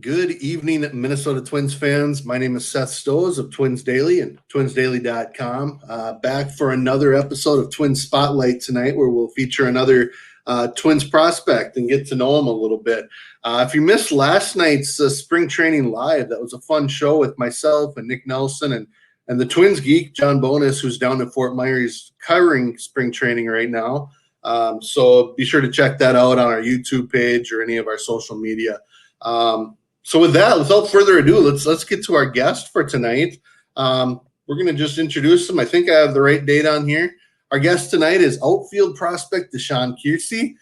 Good evening, Minnesota Twins fans. My name is Seth Stowes of Twins Daily and twinsdaily.com. Back for another episode of Twins Spotlight tonight, where we'll feature another Twins prospect and get to know him a little bit. If you missed last night's spring training live, that was a fun show with myself and Nick Nelson and the Twins geek, John Bonus, who's down in Fort Myers covering spring training right now. So be sure to check that out on our YouTube page or any of our social media. So with that, without further ado, let's get to our guest for tonight. We're going to just introduce him. I think I have the right date on here. Our guest tonight is outfield prospect DaShawn Keirsey,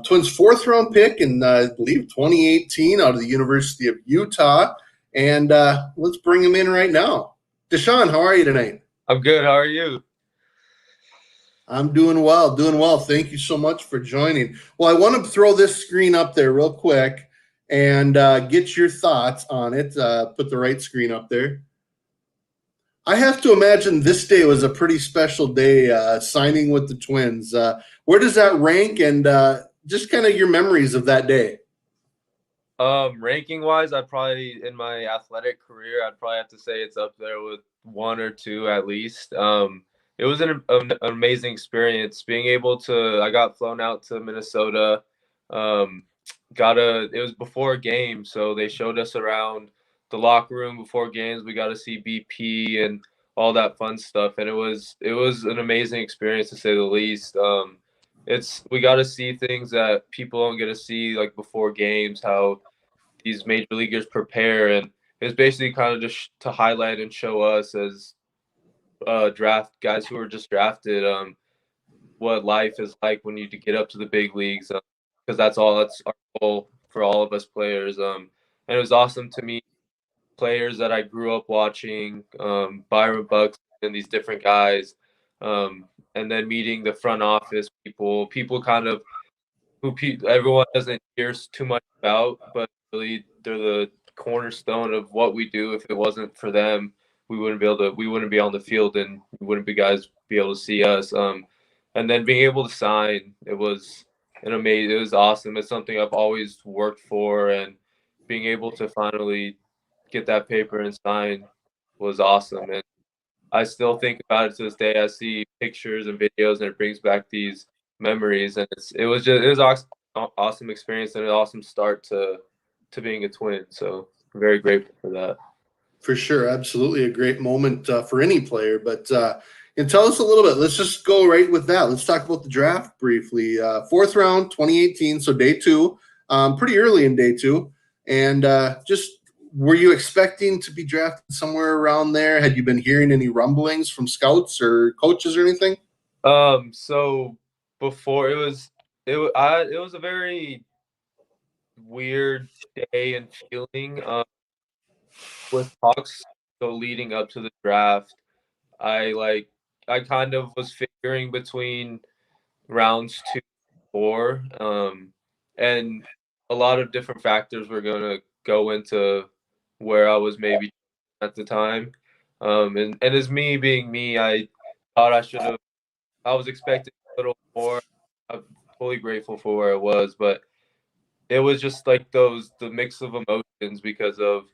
Twins fourth-round pick in, I believe, 2018 out of the University of Utah. And let's bring him in right now. DaShawn, how are you tonight? I'm good. How are you? I'm doing well, Thank you so much for joining. Well, I want to throw this screen up there real quick and get your thoughts on it. Put the right screen up there. I have to imagine this day was a pretty special day, signing with the Twins. Where does that rank, and just kind of your memories of that day? Ranking wise, in my athletic career, I'd probably have to say it's up there with one or two at least. It was an amazing experience being able to. I got flown out to Minnesota. It was before a game, so they showed us around the locker room before games. We got to see BP and all that fun stuff, and it was an amazing experience to say the least. We got to see things that people don't get to see, like before games, how these major leaguers prepare, and it was basically kind of just to highlight and show us as draft guys who were just drafted what life is like when you get up to the big leagues, because that's our goal for all of us players. And it was awesome to meet players that I grew up watching, Byron Bucks and these different guys, and then meeting the front office people kind of who everyone doesn't hear too much about, but really they're the cornerstone of what we do. If it wasn't for them, we wouldn't be on the field, and we wouldn't be able to see us. And then being able to sign, it was awesome. It's something I've always worked for, and being able to finally get that paper and sign was awesome. And I still think about it to this day. I see pictures and videos, and it brings back these memories. And it was awesome experience and an awesome start to being a Twin. So I'm very grateful for that. For sure, absolutely a great moment for any player. But and tell us a little bit. Let's just go right with that. Let's talk about the draft briefly. Fourth round, 2018, so day two, pretty early in day two. And just were you expecting to be drafted somewhere around there? Had you been hearing any rumblings from scouts or coaches or anything? So before it was a very weird day and feeling with talks. So leading up to the draft, I kind of was figuring between rounds 2 4, and a lot of different factors were going to go into where I was maybe at the time. And as me being me, I thought I was expecting a little more. I'm totally grateful for where it was, but it was just like the mix of emotions because of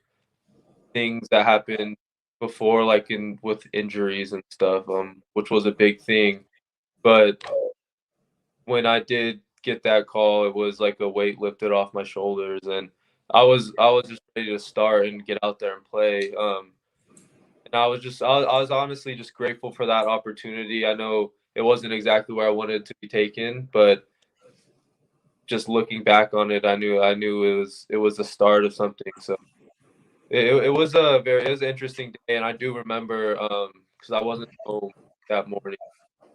things that happened before, like with injuries and stuff, which was a big thing. But when I did get that call, it was like a weight lifted off my shoulders, and I was just ready to start and get out there and play. And I was honestly just grateful for that opportunity. I know it wasn't exactly where I wanted to be taken, but just looking back on it, I knew it was the start of something. So it was an interesting day, and I do remember because I wasn't home that morning.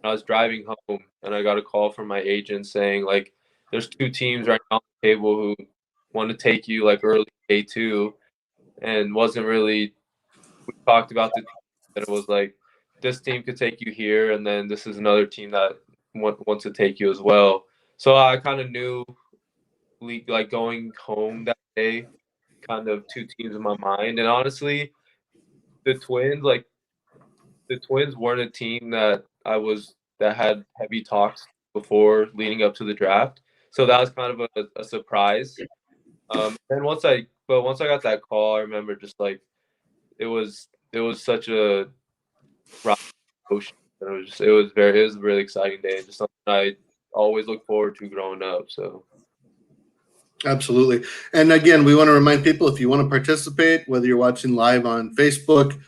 I was driving home, and I got a call from my agent saying, like, there's 2 teams right now on the table who want to take you like early day 2, and wasn't really. We talked about the team, and it was like, this team could take you here, and then this is another team that wants to take you as well. So I kind of knew, like, going home that day, kind of 2 teams in my mind. And honestly, the Twins weren't a team that had heavy talks before leading up to the draft. So that was kind of a surprise. And once I but once I got that call, I remember just like it was such a rock emotion. It was a really exciting day and just something I always look forward to growing up. So Absolutely. And again, we want to remind people if you want to participate, whether you're watching live on Facebook,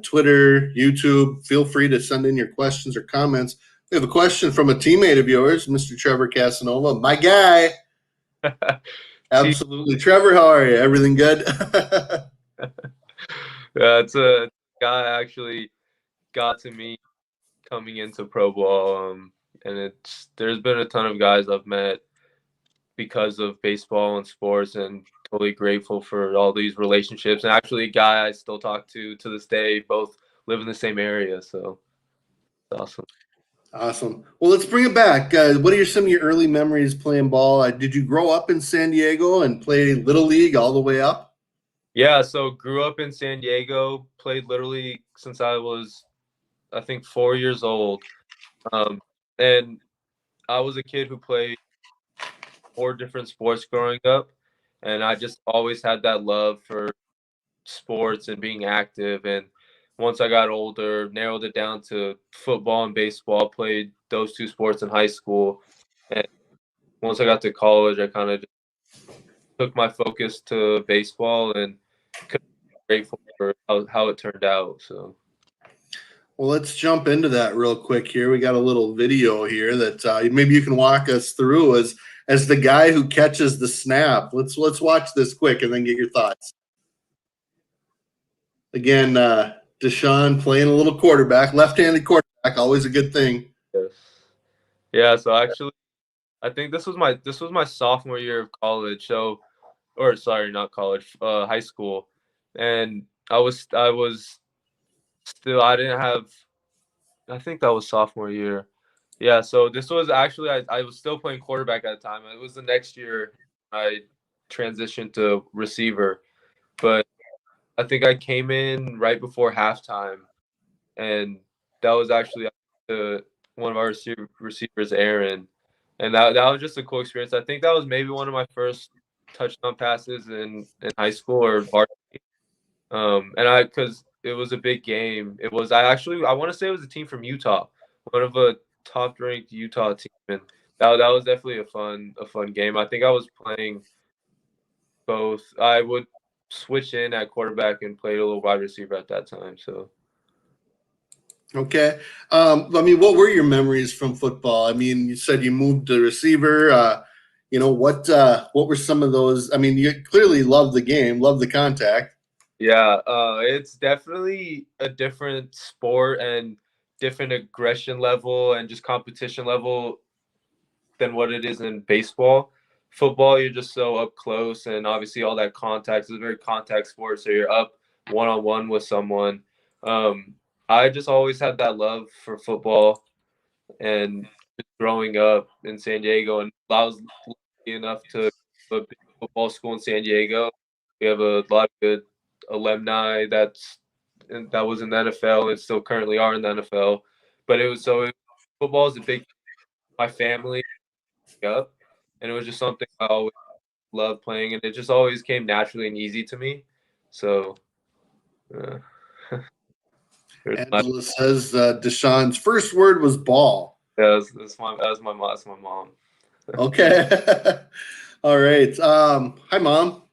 Twitter, YouTube, feel free to send in your questions or comments. We have a question from a teammate of yours, Mr. Trevor Casanova, my guy. Absolutely. Trevor, how are you? Everything good? yeah, it's a guy I actually got to meet coming into pro ball. And there's been a ton of guys I've met because of baseball and sports, and totally grateful for all these relationships. And actually, a guy I still talk to this day, both live in the same area. So it's awesome. Awesome. Well, let's bring it back. What are some of your early memories playing ball? Did you grow up in San Diego and play Little League all the way up? Yeah, so grew up in San Diego, played Little League since I was, I think, 4 years old. And I was a kid who played 4 different sports growing up. And I just always had that love for sports and being active. And once I got older, narrowed it down to football and baseball. Played those two sports in high school. And once I got to college, I kind of took my focus to baseball and grateful for how it turned out. So. Well, let's jump into that real quick here. We got a little video here that maybe you can walk us through as the guy who catches the snap. Let's watch this quick and then get your thoughts. Again, DaShawn playing a little quarterback, left-handed quarterback, always a good thing. Yes. Yeah. So actually, I think this was my sophomore year of college. So, or sorry, not college, high school, and I was still I didn't have. I think that was sophomore year. Yeah. So this was actually I was still playing quarterback at the time. It was the next year I transitioned to receiver, but I think I came in right before halftime, and that was actually the one of our receivers, Aaron, and that was just a cool experience. I think that was maybe one of my first touchdown passes in high school or varsity. And because it was a big game. It was I want to say it was a team from Utah, one of a top ranked Utah team, and that was definitely a fun game. I think I was playing both. I would switch in at quarterback and play a little wide receiver at that time. So. Okay. I mean, what were your memories from football? I mean, you said you moved to receiver. What were some of those? I mean, you clearly love the game, love the contact. Yeah, it's definitely a different sport and different aggression level and just competition level than what it is in baseball. Football, you're just so up close, and obviously all that contact is a very contact sport. So you're up one on one with someone. Um, I just always had that love for football, and just growing up in San Diego, and I was lucky enough to go to a big football school in San Diego. We have a lot of good alumni that was in the NFL and still currently are in the NFL. But football is a big my family up, and it was just something I always loved playing, and it just always came naturally and easy to me. So, uh, Angela says Deshaun's first word was ball. yeah, that's my mom. Okay. All right. Hi, Mom.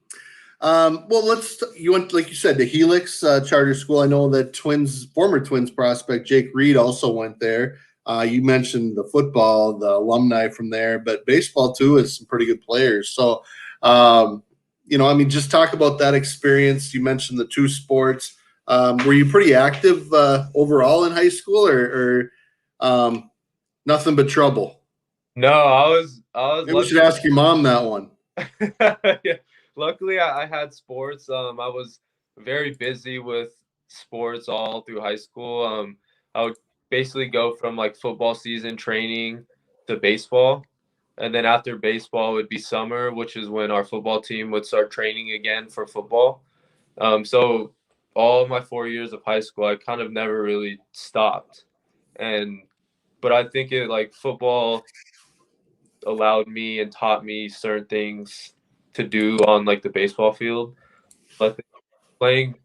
Well, you went, like you said, to Helix Charter School. I know that former Twins prospect Jake Reed also went there. You mentioned the football, the alumni from there, but baseball too is some pretty good players. So, I mean, just talk about that experience. You mentioned the two sports. Were you pretty active overall in high school, or nothing but trouble? No, I was Maybe we should lucky. ask your mom that one. Yeah. Luckily, I had sports. I was very busy with sports all through high school. I would basically go from like football season training to baseball. And then after baseball would be summer, which is when our football team would start training again for football. So all of my 4 years of high school, I kind of never really stopped. And but I think it like football allowed me and taught me certain things to do on like the baseball field. I think playing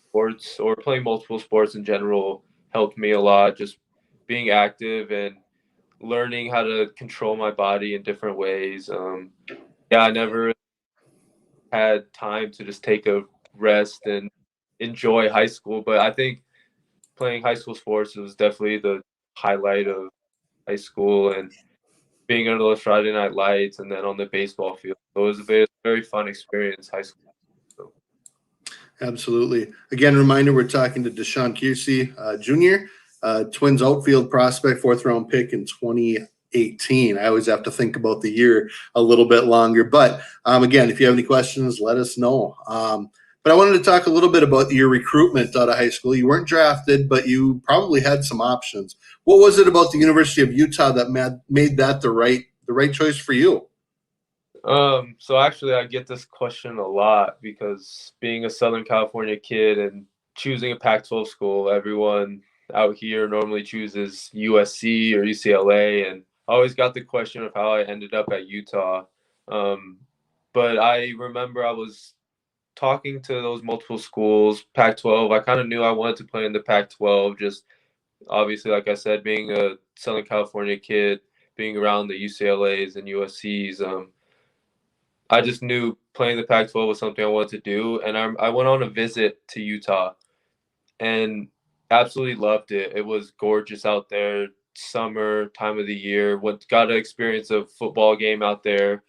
sports or playing multiple sports in general helped me a lot. Just being active and learning how to control my body in different ways. Yeah, I never had time to just take a rest and enjoy high school, but I think playing high school sports was definitely the highlight of high school and being under those Friday night lights and then on the baseball field. So it was a very fun experience, high school. So. Absolutely. Again, reminder, we're talking to DaShawn Keirsey, Jr., Twins outfield prospect, fourth round pick in 2018. I always have to think about the year a little bit longer. But again, if you have any questions, let us know. But I wanted to talk a little bit about your recruitment out of high school. You weren't drafted, but you probably had some options. What was it about the University of Utah that made that the right choice for you? So actually I get this question a lot because being a Southern California kid and choosing a Pac-12 school, everyone out here normally chooses USC or UCLA, and I always got the question of how I ended up at Utah. But I remember I was talking to those multiple schools, Pac-12. I kind of knew I wanted to play in the Pac-12, just obviously, like I said, being a Southern California kid, being around the UCLAs and USCs. I just knew playing the Pac-12 was something I wanted to do, and I went on a visit to Utah and absolutely loved it. It was gorgeous out there, summer time of the year. Got to experience a football game out there.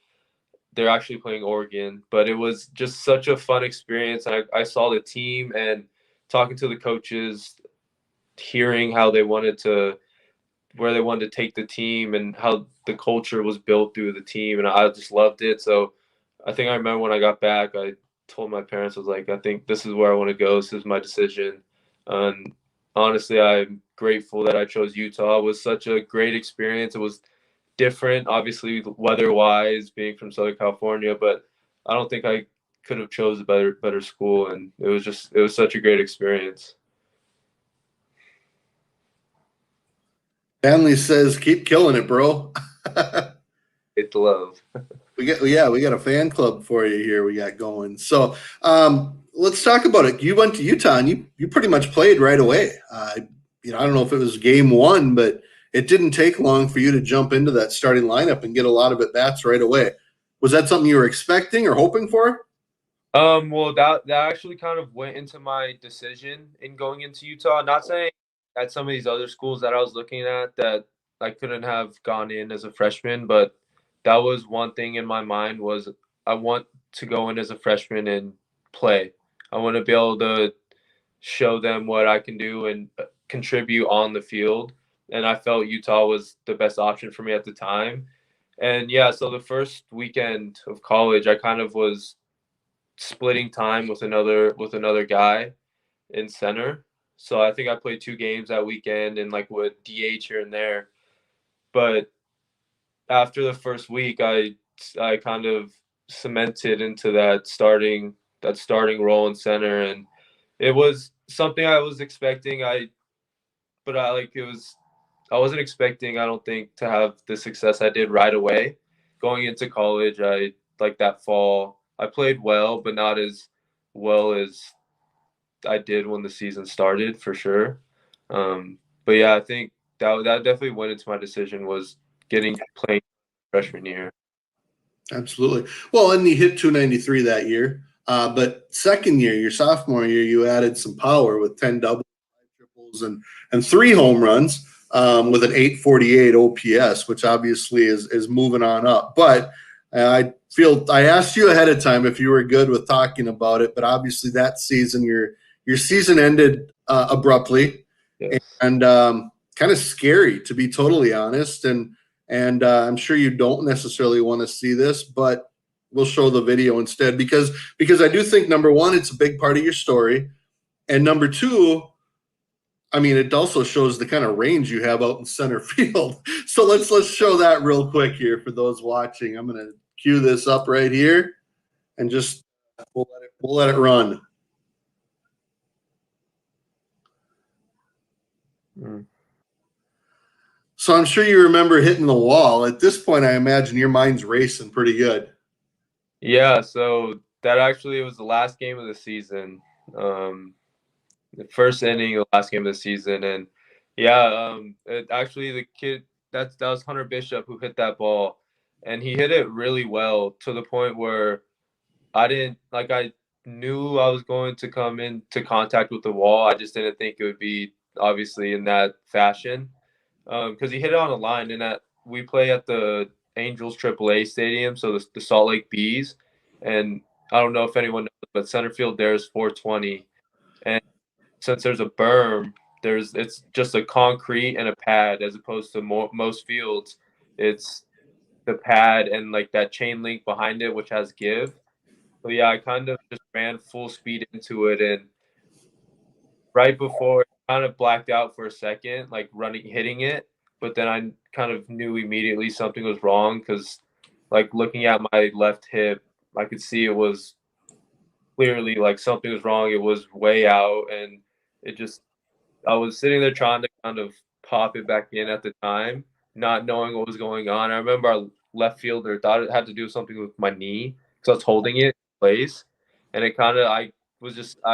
They're actually playing Oregon, but it was just such a fun experience. I saw the team and talking to the coaches, hearing how they wanted to, where they wanted to take the team and how the culture was built through the team, and I just loved it. So I think I remember when I got back, I told my parents, I was like, I think this is where I want to go. This is my decision. And honestly, I'm grateful that I chose Utah. It was such a great experience. It was different, obviously, weather-wise, being from Southern California, but I don't think I could have chose a better school. And it was such a great experience. Family says, keep killing it, bro. It's love. We got a fan club for you here. We got going. So let's talk about it. You went to Utah and you pretty much played right away. I don't know if it was game one, but it didn't take long for you to jump into that starting lineup and get a lot of at bats right away. Was that something you were expecting or hoping for? Well, that actually kind of went into my decision in going into Utah. Not saying at some of these other schools that I was looking at that I couldn't have gone in as a freshman, but that was one thing in my mind was I want to go in as a freshman and play. I want to be able to show them what I can do and contribute on the field. And I felt Utah was the best option for me at the time. And yeah, so the first weekend of college, I kind of was splitting time with another guy in center. So I think I played 2 games that weekend and like would DH here and there. But after the first week, I kind of cemented into that starting role in center, and it was something I was expecting. But I like it was I wasn't expecting, I don't think, to have the success I did right away. Going into college, I like that fall, I played well, but not as well as I did when the season started for sure. But yeah, I think that definitely went into my decision was getting playing freshman year. Absolutely. Well, and you hit 293 that year. But second year, your sophomore year, you added some power with 10 doubles, 5 triples, and 3 home runs with an 848 OPS, which obviously is moving on up. But I asked you ahead of time if you were good with talking about it, but obviously that season, your season ended abruptly. Yes. And kind of scary, to be totally honest. And I'm sure you don't necessarily want to see this, but we'll show the video instead because I do think, number one, it's a big part of your story, and number two, I mean, it also shows the kind of range you have out in center field. So let's show that real quick here for those watching. I'm going to cue this up right here, and just we'll let it run. Mm. So I'm sure you remember hitting the wall. At this point, I imagine your mind's racing pretty good. Yeah, so that actually was the last game of the season. The first inning, the last game of the season, and actually the kid that was Hunter Bishop who hit that ball, and he hit it really well to the point where I knew I was going to come into contact with the wall. I just didn't think it would be obviously in that fashion, because he hit it on a line, and we play at the Angels AAA stadium, so the Salt Lake Bees, and I don't know if anyone knows, but center field there is 420, and since there's a berm, it's just a concrete and a pad, as opposed to most fields, it's the pad and like that chain link behind it, which has give. So yeah, I kind of just ran full speed into it, and right before, kind of blacked out for a second, like hitting it, but then I kind of knew immediately something was wrong because, like, looking at my left hip, I could see it was clearly like something was wrong. It was way out, and it just I was sitting there trying to kind of pop it back in at the time, not knowing what was going on. I remember our left fielder thought it had to do something with my knee because I was holding it in place, and it kind of I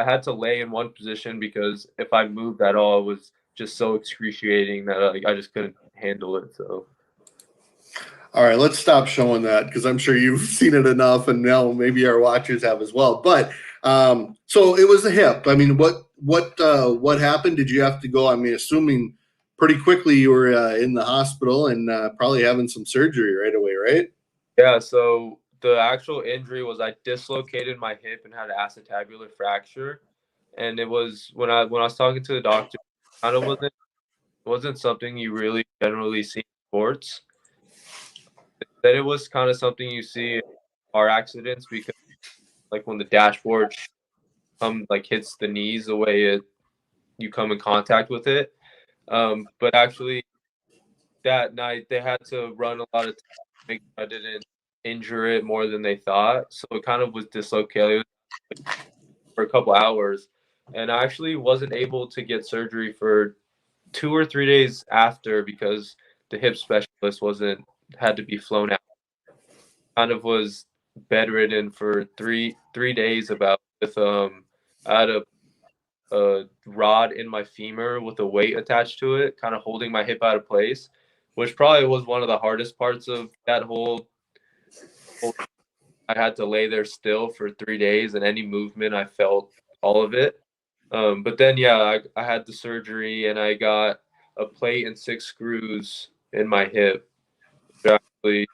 had to lay in one position because if I moved at all, it was just so excruciating that I just couldn't handle it. So All right, let's stop showing that because I'm sure you've seen it enough, and now maybe our watchers have as well. But so it was the hip. I mean, what happened? Did you have to go? I mean, assuming pretty quickly you were in the hospital and probably having some surgery right away, right? yeah, so the actual injury was I dislocated my hip and had an acetabular fracture, and it was when I was talking to the doctor, kind of wasn't something you really generally see in sports. That it was kind of something you see in car accidents because, like, when the dashboard hits the knees, the way you come in contact with it. But actually, that night they had to run a lot of tests to make sure I didn't injure it more than they thought. So it kind of was dislocated for a couple hours, and I actually wasn't able to get surgery for 2 or 3 days after because the hip specialist wasn't had to be flown out. Kind of was bedridden for three days about with I had a rod in my femur with a weight attached to it, kind of holding my hip out of place, which probably was one of the hardest parts of that whole I had to lay there still for 3 days, and any movement I felt all of it. But then yeah, I had the surgery and I got a plate and 6 screws in my hip, which are actually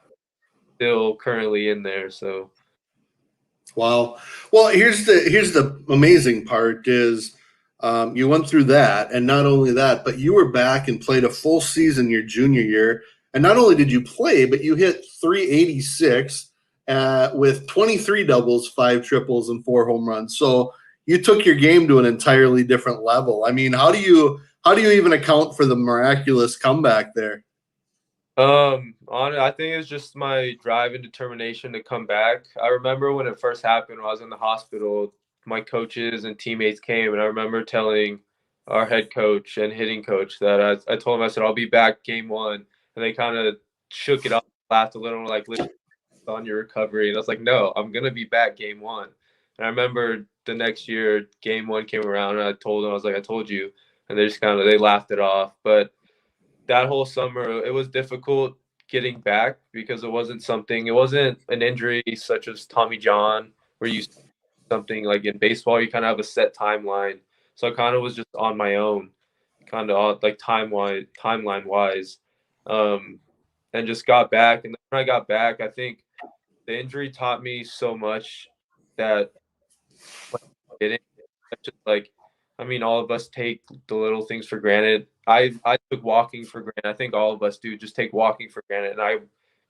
still currently in there. So Wow. Well, here's the amazing part is you went through that, and not only that, but you were back and played a full season your junior year. And not only did you play, but you hit 386 with 23 doubles, 5 triples, and 4 home runs. So you took your game to an entirely different level. I mean, how do you even account for the miraculous comeback there? I think it's just my drive and determination to come back. I remember when it first happened, when I was in the hospital, my coaches and teammates came, and I remember telling our head coach and hitting coach that I told him, I said, I'll be back game one. And they kind of shook it off, laughed a little, and were like, listen, on your recovery. And I was like, no, I'm going to be back game one. And I remember the next year, game one came around, and I told them, I was like, I told you. And they just they laughed it off. But that whole summer, it was difficult getting back because it wasn't an injury such as Tommy John, where you something like in baseball, you kind of have a set timeline. So I kind of was just on my own, kind of like timeline wise, um, and just got back. And then when I got back, I think the injury taught me so much that like, it just like, I mean, all of us take the little things for granted. I took walking for granted. I think all of us do just take walking for granted. And I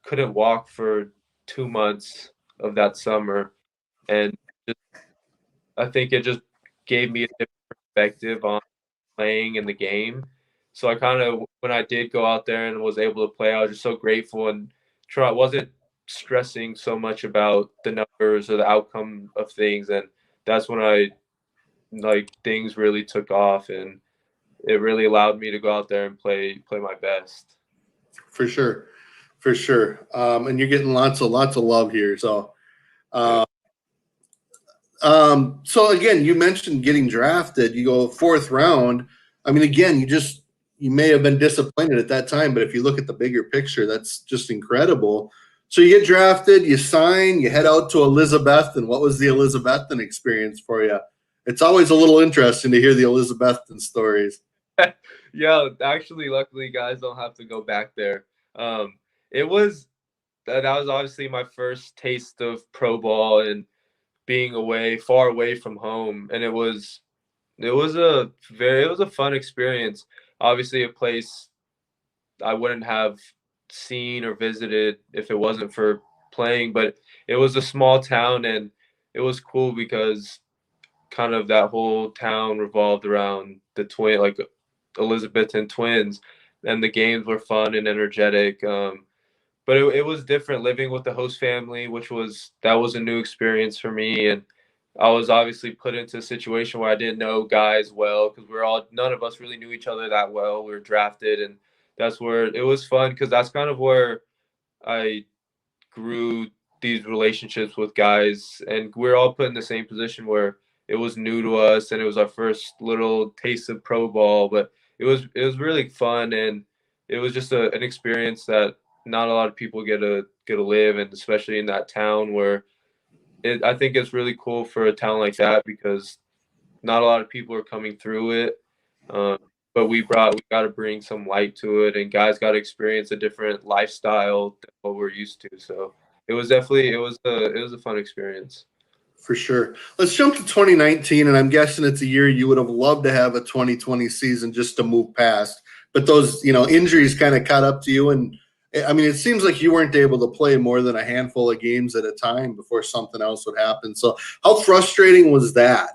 couldn't walk for 2 months of that summer, and just, I think it just gave me a different perspective on playing in the game. So I kind of, when I did go out there and was able to play, I was just so grateful and wasn't stressing so much about the numbers or the outcome of things. And that's when things really took off, and it really allowed me to go out there and play my best. For sure, for sure. And you're getting lots of love here. So Yeah. So again, you mentioned getting drafted. You go fourth round. I mean, again, you may have been disappointed at that time, but if you look at the bigger picture, that's just incredible. So you get drafted, you sign, you head out to Elizabeth, and what was the Elizabethan experience for you? It's always a little interesting to hear the Elizabethan stories. Yeah, actually, luckily, guys don't have to go back there. It was that was obviously my first taste of pro ball and being far away from home, and it was a fun experience. Obviously, a place I wouldn't have seen or visited if it wasn't for playing, but it was a small town, and it was cool because kind of that whole town revolved around the Elizabethan twins, and the games were fun and energetic. But it was different living with the host family, that was a new experience for me. And I was obviously put into a situation where I didn't know guys well because none of us really knew each other that well. We were drafted, and that's where it was fun because that's kind of where I grew these relationships with guys, and we're all put in the same position where it was new to us and it was our first little taste of pro ball, but it was really fun, and it was just an experience that not a lot of people get to live, and especially in that town where I think it's really cool for a town like that because not a lot of people are coming through it. Um, but we got to bring some light to it, and guys got to experience a different lifestyle than what we're used to. So it was a fun experience. For sure. Let's jump to 2019, and I'm guessing it's a year you would have loved to have a 2020 season just to move past. But those, injuries kind of caught up to you, and I mean, it seems like you weren't able to play more than a handful of games at a time before something else would happen. So, how frustrating was that?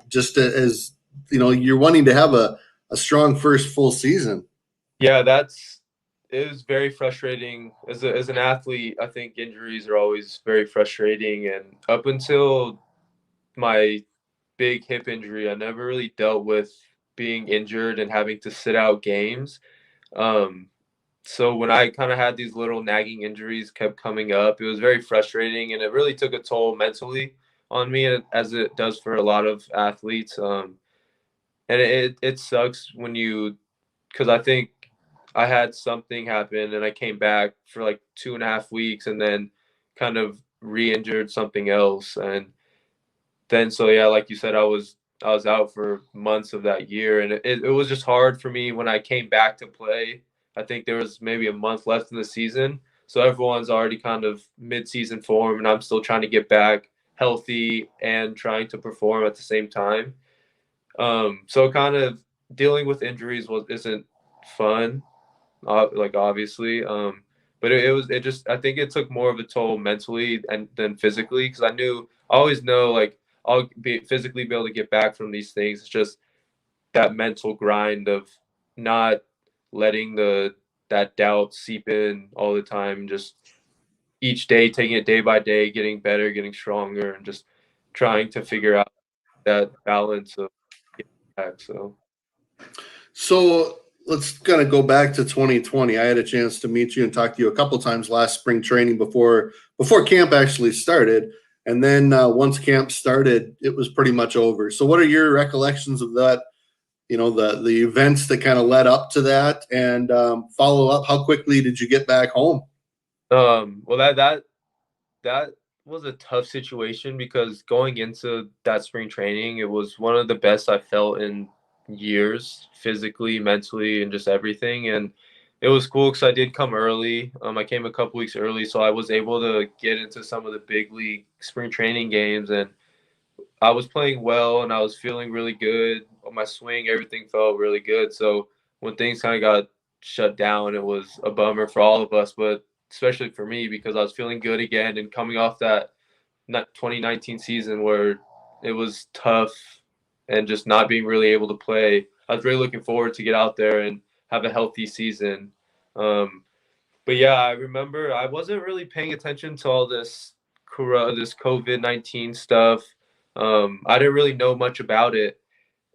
Just as you're wanting to have a strong first full season. Yeah, it was very frustrating as an athlete. I think injuries are always very frustrating, and up until my big hip injury, I never really dealt with being injured and having to sit out games. Um, so when I kind of had these little nagging injuries kept coming up, it was very frustrating, and it really took a toll mentally on me, as it does for a lot of athletes. And it sucks because I think I had something happen and I came back for like 2.5 weeks and then kind of re-injured something else, and then so yeah, like you said, I was out for months of that year, and it was just hard for me when I came back to play. I think there was maybe a month left in the season, so everyone's already kind of mid-season form, and I'm still trying to get back healthy and trying to perform at the same time. So kind of dealing with injuries isn't fun, like obviously. But it just I think it took more of a toll mentally and than physically because I always know like physically be able to get back from these things. It's just that mental grind of not letting the that doubt seep in all the time. Just each day taking it day by day, getting better, getting stronger, and just trying to figure out that balance of getting back. So. So let's kind of go back to 2020. I had a chance to meet you and talk to you a couple times last spring training before camp actually started, and then once camp started, it was pretty much over. So, what are your recollections of that? The events that kind of led up to that, and follow up. How quickly did you get back home? Well, that was a tough situation because going into that spring training, it was one of the best I felt in years, physically, mentally, and just everything. And it was cool because I did come early. I came a couple weeks early, so I was able to get into some of the big league spring training games, and I was playing well, and I was feeling really good. On my swing, everything felt really good. So when things kind of got shut down, it was a bummer for all of us, but especially for me because I was feeling good again and coming off that 2019 season where it was tough and just not being really able to play. I was really looking forward to get out there and have a healthy season. Um, but yeah, I remember I wasn't really paying attention to all this COVID-19 stuff. I didn't really know much about it,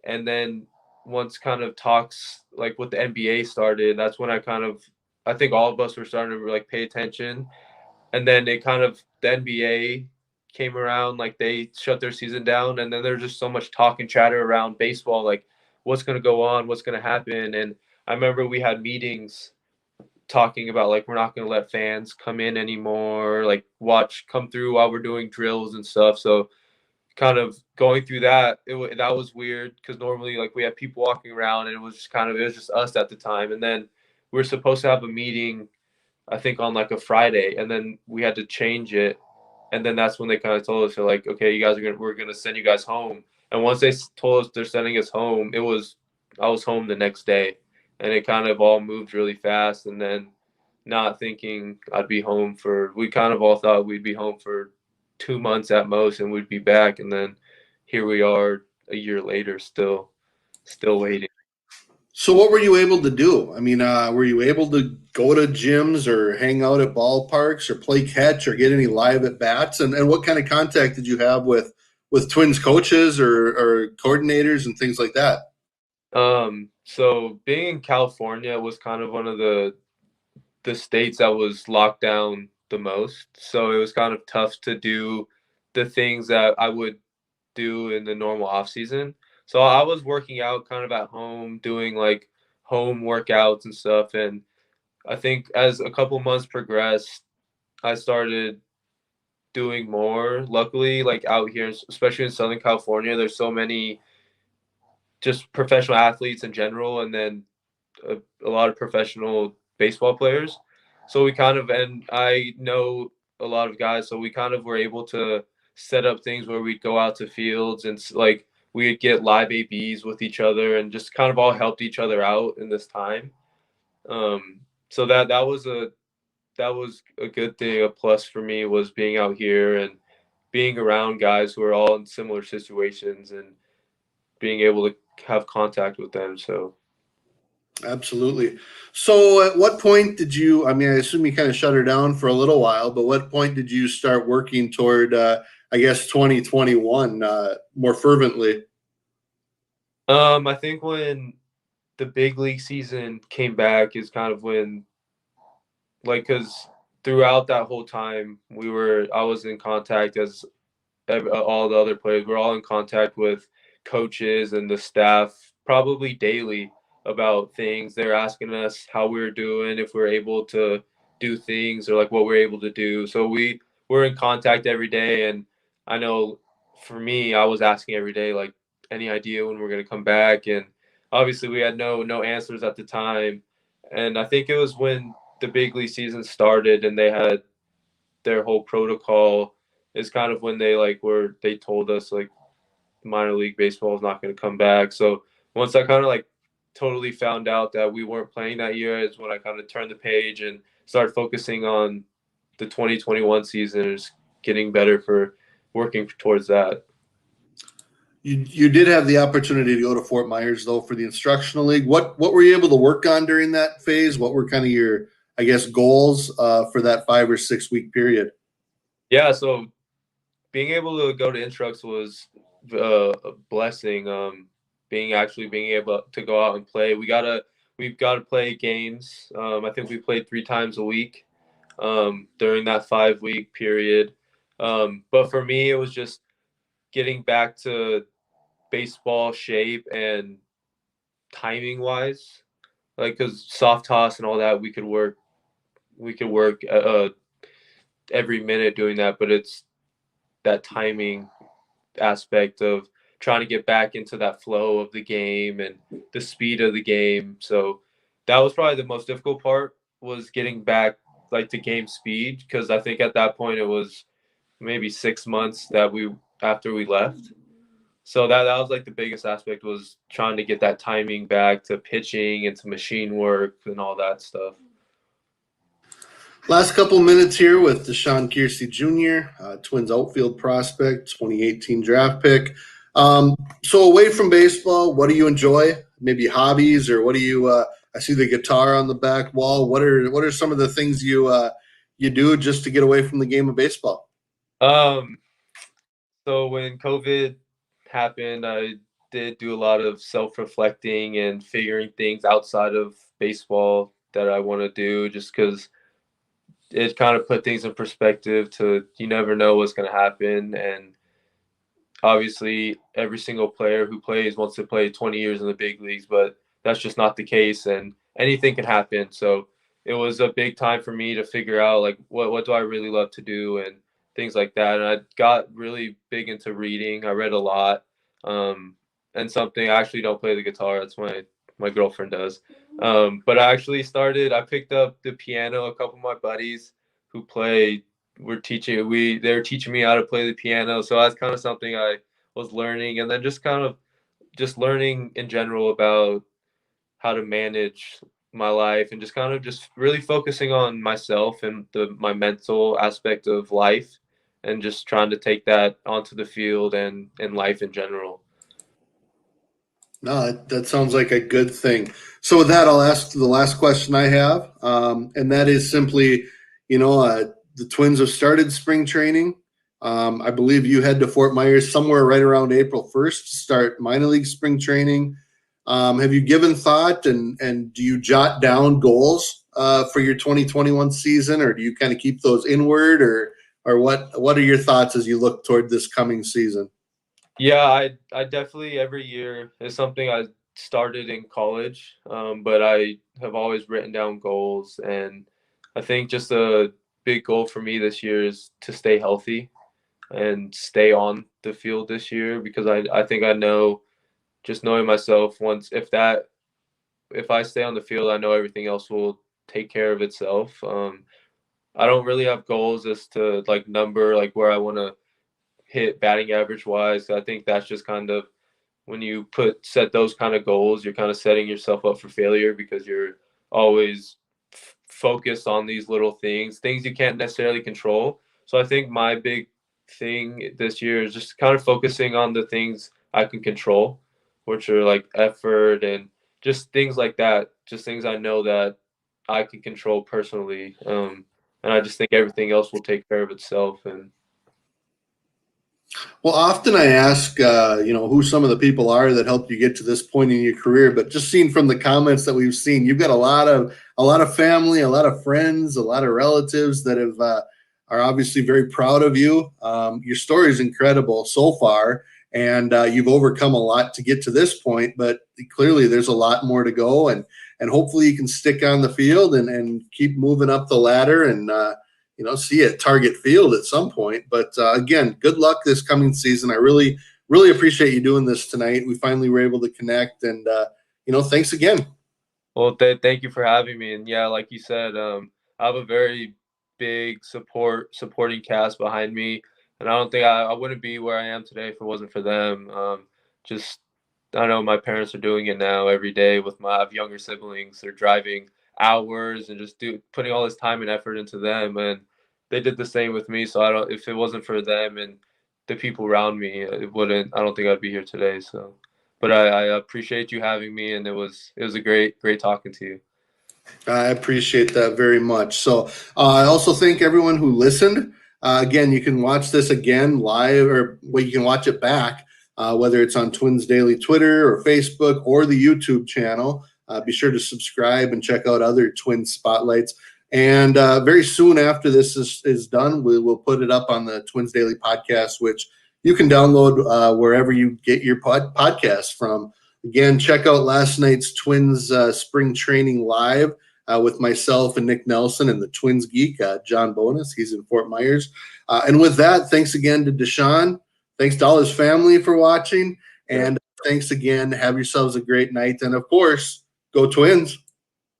and then once kind of talks like with the NBA started, that's when I think all of us were starting to like pay attention, and then the NBA came around, like they shut their season down, and then there's just so much talk and chatter around baseball, like what's going to go on, what's going to happen. And I remember we had meetings talking about like we're not going to let fans come in anymore, like come through while we're doing drills and stuff. So kind of going through that, that was weird because normally like we have people walking around, and it was just us at the time. And then we were supposed to have a meeting, I think on like a Friday, and then we had to change it. And then that's when they kind of told us, they're like, okay, we're gonna send you guys home. And once they told us they're sending us home, I was home the next day, and it kind of all moved really fast. And then not thinking we kind of all thought we'd be home for 2 months at most, and we'd be back. And then here we are a year later, still waiting. So what were you able to do? I mean, were you able to go to gyms or hang out at ballparks or play catch or get any live at bats? And what kind of contact did you have with Twins coaches or coordinators and things like that? So being in California was kind of one of the states that was locked down the most. So it was kind of tough to do the things that I would do in the normal off season. So I was working out kind of at home, doing like home workouts and stuff. And I think as a couple months progressed, I started doing more. Luckily, like out here, especially in Southern California, there's so many just professional athletes in general, and then a lot of professional baseball players. So and I know a lot of guys, so we kind of were able to set up things where we'd go out to fields, and like we'd get live ABs with each other, and just kind of all helped each other out in this time. So that was a good thing. A plus for me was being out here and being around guys who are all in similar situations, and being able to have contact with them. So Absolutely. So at what point did you, I mean, I assume you kind of shut her down for a little while, but what point did you start working toward, I guess, 2021 more fervently? I think when the big league season came back is kind of when, like, because throughout that whole time I was in contact as all the other players. We're all in contact with coaches and the staff probably daily about things. They're asking us how we are doing, if we're able to do things, or like what we're able to do. So we're in contact every day. And I know for me, I was asking every day, like, any idea when we're going to come back? And obviously we had no answers at the time. And I think it was when the big league season started and they had their whole protocol, is kind of when they told us like minor league baseball is not going to come back. So once I kind of like totally found out that we weren't playing that year, is when I kind of turned the page and started focusing on the 2021 season and just getting better for working towards that. You did have the opportunity to go to Fort Myers though for the instructional league. What were you able to work on during that phase? What were kind of your, I guess, goals for that 5 or 6 week period? Yeah, so being able to go to instructs was a blessing. Being able to go out and play, we've gotta play games. I think we played 3 times a week during that 5 week period. But for me, it was just getting back to baseball shape and timing wise, like because soft toss and all that, we could work every minute doing that, but it's that timing aspect of trying to get back into that flow of the game and the speed of the game. So that was probably the most difficult part, was getting back like to game speed, because I think at that point it was maybe 6 months that we after we left. So that was like the biggest aspect, was trying to get that timing back to pitching and to machine work and all that stuff. Last couple minutes here with DaShawn Keirsey Jr., Twins outfield prospect, 2018 draft pick. So away from baseball, what do you enjoy? Maybe hobbies, or what do you? I see the guitar on the back wall. What are some of the things you do just to get away from the game of baseball? Um, so when COVID happened, I did do a lot of self-reflecting and figuring things outside of baseball that I want to do, just because it kind of put things in perspective to you never know what's going to happen. And obviously every single player who plays wants to play 20 years in the big leagues, but that's just not the case, and anything can happen. So it was a big time for me to figure out like what do I really love to do and things like that. And I got really big into reading. I read a lot. And something, I actually don't play the guitar. That's my girlfriend does. But I picked up the piano. A couple of my buddies who play they were teaching me how to play the piano. So that's kind of something I was learning, and then just learning in general about how to manage my life, and just really focusing on myself and my mental aspect of life, and just trying to take that onto the field and in life in general. No, that sounds like a good thing. So with that, I'll ask the last question I have, and that is simply, the Twins have started spring training. I believe you head to Fort Myers somewhere right around April 1st to start minor league spring training. Have you given thought, and do you jot down goals for your 2021 season, or do you kind of keep those inward, or what are your thoughts as you look toward this coming season? Yeah, I definitely, every year is something I started in college, but I have always written down goals. And I think just a big goal for me this year is to stay healthy and stay on the field this year, because I think I know, just knowing myself, if I stay on the field, I know everything else will take care of itself. I don't really have goals as to like number, like where I want to hit batting average wise. I think that's just kind of, when you set those kind of goals, you're kind of setting yourself up for failure, because you're always focused on these little things you can't necessarily control. So I think my big thing this year is just kind of focusing on the things I can control, which are like effort and just things like that, just things I know that I can control personally. And I just think everything else will take care of itself. And Well, often I ask, who some of the people are that helped you get to this point in your career. But just seeing from the comments that we've seen, you've got a lot of family, a lot of friends, a lot of relatives that are obviously very proud of you. Your story is incredible so far, and you've overcome a lot to get to this point. But clearly, there's a lot more to go, and hopefully, you can stick on the field and keep moving up the ladder and. See you at Target Field at some point. But again, good luck this coming season. I really, really appreciate you doing this tonight. We finally were able to connect, and thanks again. well, thank you for having me. And yeah, like you said, I have a very big supporting cast behind me, and I don't think I wouldn't be where I am today if it wasn't for them. Just I know my parents are doing it now every day. I have younger siblings. They're driving hours and just putting all this time and effort into them, and they did the same with me. So if it wasn't for them and the people around me, I don't think I'd be here today. So, but I appreciate you having me, and it was a great talking to you. I appreciate that very much. So I also thank everyone who listened. Again, you can watch this again live, or you can watch it back, whether it's on Twins Daily Twitter or Facebook or the YouTube channel. Be sure to subscribe and check out other Twin Spotlights. And very soon after this is done, we will put it up on the Twins Daily podcast, which you can download wherever you get your podcasts from. Again, check out last night's Twins spring training live with myself and Nick Nelson and the Twins geek, John Bonus. He's in Fort Myers. And with that, thanks again to DaShawn. Thanks to all his family for watching. And thanks again. Have yourselves a great night. And, of course, go Twins.